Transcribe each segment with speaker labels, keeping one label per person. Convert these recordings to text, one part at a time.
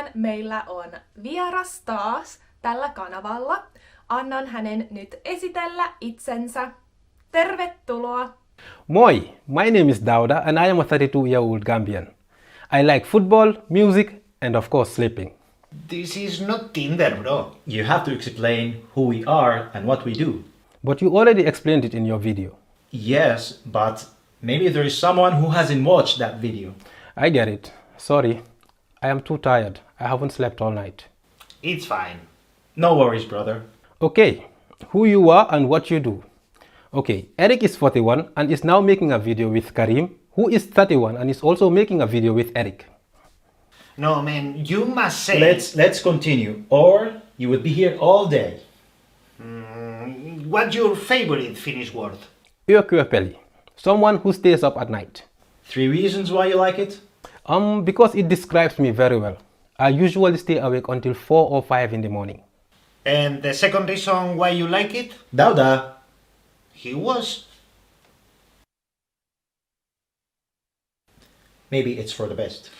Speaker 1: Tänään meillä on vieras taas tällä kanavalla. Annan hänen nyt esitellä itsensä. Tervetuloa!
Speaker 2: Moi, my name is Dauda and I am a 32-year-old Gambian. I like football, music and of course sleeping.
Speaker 3: This is not Tinder, bro.
Speaker 4: You have to explain who we are and what we do.
Speaker 2: But you already explained it in your video.
Speaker 4: Yes, but maybe there is someone who hasn't watched that video.
Speaker 2: I get it. Sorry. I am too tired. I haven't slept all night.
Speaker 3: It's fine.
Speaker 4: No worries, brother.
Speaker 2: Okay, who you are and what you do. Okay, Eric is 41 and is now making a video with Karim, who is 31 and is also making a video with Eric.
Speaker 3: No, man, you must say...
Speaker 4: Let's continue, or you would be here all day.
Speaker 3: What's your favorite Finnish word?
Speaker 2: Yökyöpeli, someone who stays up at night.
Speaker 4: 3 reasons why you like it?
Speaker 2: Because it describes me very well. I usually stay awake until 4 or 5 in the morning.
Speaker 3: And the second reason why you like it?
Speaker 4: Dauda.
Speaker 3: He was.
Speaker 4: Maybe it's for the best.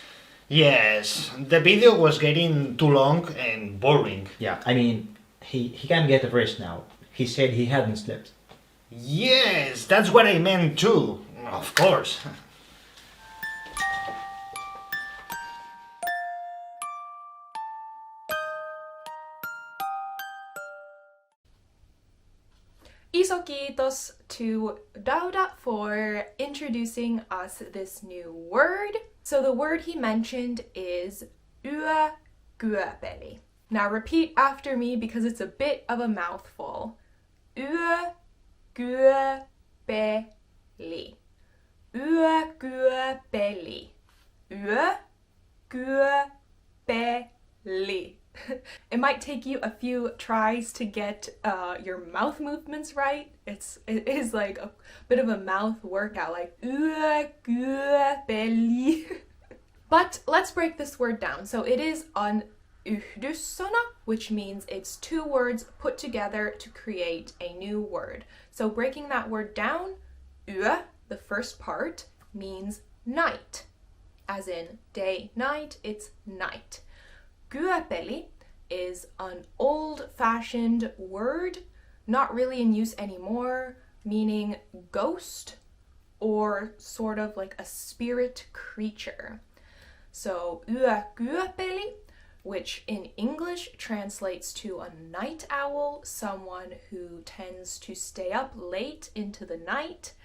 Speaker 3: Yes, the video was getting too long and boring.
Speaker 4: Yeah, I mean, he can get a rest now. He said he hadn't slept.
Speaker 3: Yes, that's what I meant too. Of course.
Speaker 1: Iso kiitos to Dauda for introducing us this new word. So the word he mentioned is yökyöpeli. Now repeat after me because it's a bit of a mouthful. Yökyöpeli. Yökyöpeli. Yökyöpeli. It might take you a few tries to get your mouth movements right. It is like a bit of a mouth workout, like yökyöpeli. But let's break this word down. So it is an yhdyssana, which means it's 2 words put together to create a new word. So breaking that word down, yö, the first part, means night. As in day, night, it's night. Kyöpeli is an old-fashioned word, not really in use anymore, meaning ghost or sort of like a spirit creature. So yökyöpeli, which in English translates to a night owl, someone who tends to stay up late into the night,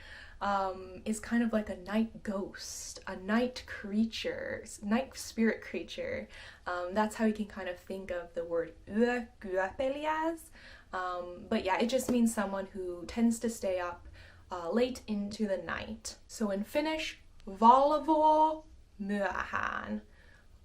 Speaker 1: is kind of like a night ghost, a night creature, night spirit creature. That's how you can kind of think of the word yökyöpeli as. But yeah, it just means someone who tends to stay up late into the night. So in Finnish, valvoo myöhään.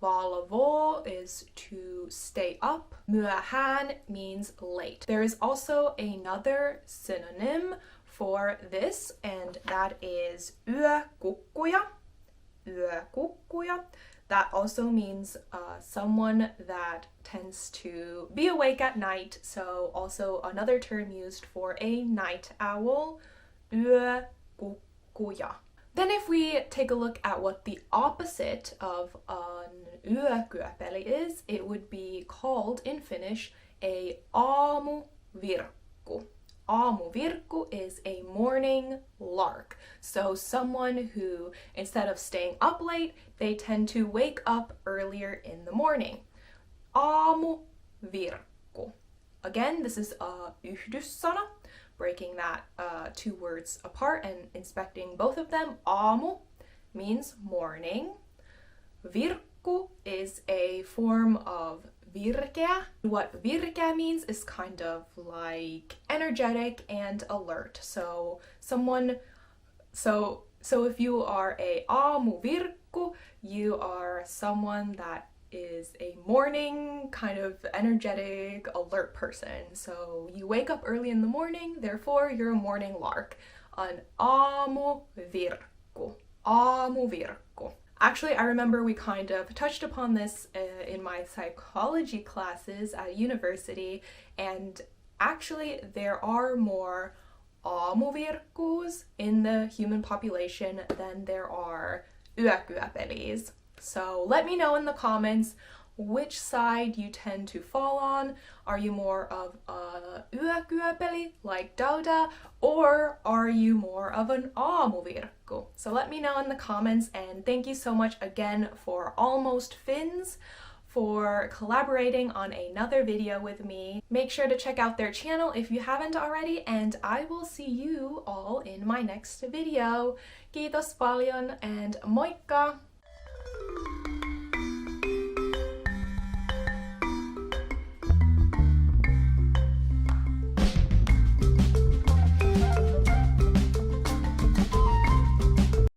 Speaker 1: Valvoo is to stay up. Myöhään means late. There is also another synonym for this, and that is yökukkuja. Yökukkuja. That also means someone that tends to be awake at night, so also another term used for a night owl, yökukkuja. Then if we take a look at what the opposite of an yökyöpeli is, it would be called in Finnish a aamuvirkku. Aamuvirkku is a morning lark. So someone who, instead of staying up late, they tend to wake up earlier in the morning. Aamuvirkku. Again, this is a yhdyssana, breaking that 2 words apart and inspecting both of them. Aamu means morning. Virkku is a form of virkeä. What virkeä means is kind of like energetic and alert. So if you are a aamuvirkku, you are someone that is a morning kind of energetic, alert person. So you wake up early in the morning, therefore you're a morning lark. An aamuvirkku. Aamuvirkku. Actually, I remember we kind of touched upon this in my psychology classes at university, and actually there are more aamuvirkkus in the human population than there are yökyöpelis. So let me know in the comments which side you tend to fall on. Are you more of a Yökyöpeli, like Dauda, or are you more of an Aamuvirkku? So let me know in the comments, and thank you so much again for Almost Finns for collaborating on another video with me. Make sure to check out their channel if you haven't already, and I will see you all in my next video. Kiitos paljon and moikka!